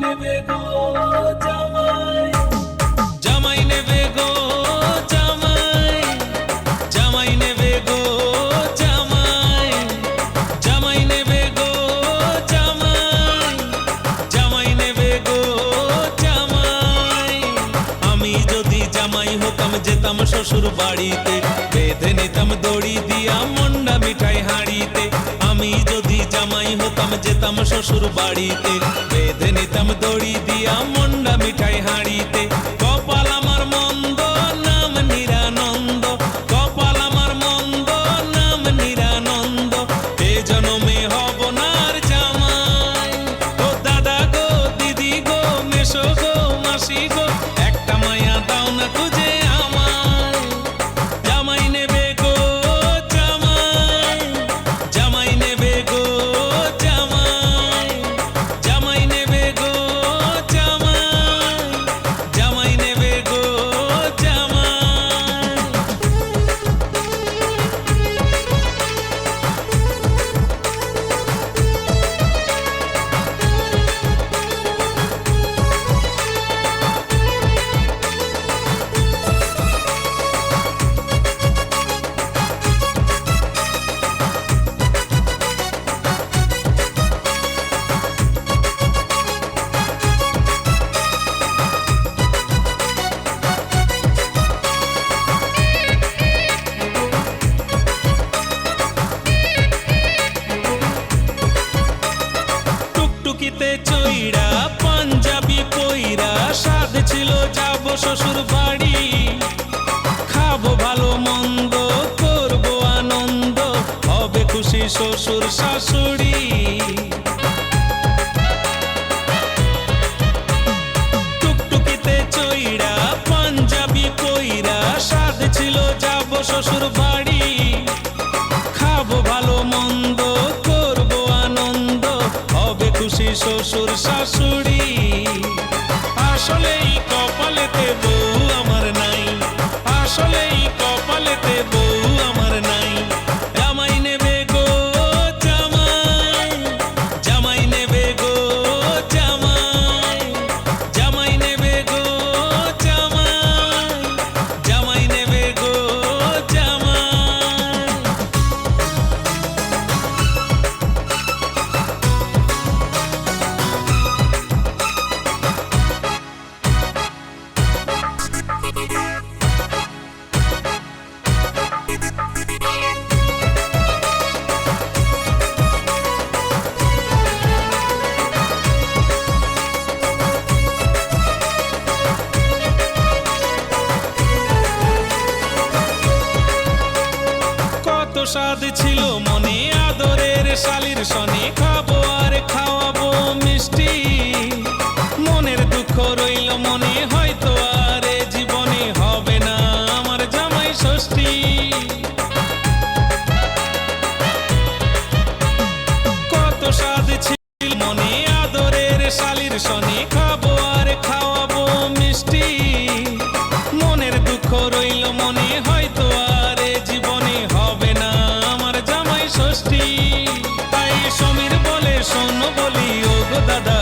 নেবে গো জামাই, জামাই নেবে গো জামাই, জামাই নেবে গো জামাই, জামাই নেবে গো জামাই, জামাই নেবে গো জামাই। আমি যদি জামাই হতাম যেতাম শ্বশুর বাড়িতে, বেঁধে নিতাম দড়ি দিয়া মন্ডা মিঠাই হাঁড়িতে। আমি যদি জামাই হতাম যেতাম শ্বশুর বাড়িতে, বেঁধে নিতাম দড়ি দিয়া মন্ডা মিঠাই হাঁড়িতে। কপাল আমার মন্দ নাম নিরানন্দ, কপাল আমার মন্দ নাম নিরানন্দ। এ জনমে হব না আর জামাই। ও দাদা গো দিদি গো মেশো গো মাসি গো, একটা মায়া দাও না খুঁজে আমায়। জামাই নেবে গো জামাই, জামাই নেবে গো জামাই, জামাই নেবে গো জামাই, জামাই নেবে গো জামাই। টুকটুকিতে চইরা পাঞ্জাবি পইরা সাধ ছিল যাব শ্বশুর বাড়ি। খাবো ভালো মন্দ করবো আনন্দ, হবে খুশি শ্বশুর শাশুড়ি। টুকটুকিতে চইরা পাঞ্জাবি পইরা সাধ ছিল যাব শ্বশুর বাড়ি। খাবো ভালো মন্দ করবো আনন্দ, হবে খুশি শ্বশুর শাশুড়ি। আসলেই কপালেতে বউ আমার নাই, আসলেই কপালেতে বউ আমার নাই। জামাই নেবে গো জামাই, জামাই নেবে গো জামাই, জামাই নেবে গো জামাই, জামাই নেবে গো জামাই। কত স্বাদ ছিল মনে আদরের শালির সনে, খাবো আর খাওয়াবো মিষ্টি। মনের দুঃখ রইল মনে, হয়তো আর এ জীবনে হবে না আমার জামাই ষষ্ঠী। কত স্বাদ ছিল মনে আদরের শালির সনে, খাবো আর খাওয়াবো মিষ্টি। মনের দুঃখ রইল মনে, হয়তো আর এ জীবনে হবে না আমার জামাই ষষ্ঠী। তাই সমীর বলে শোনো বলি ও গো দাদা,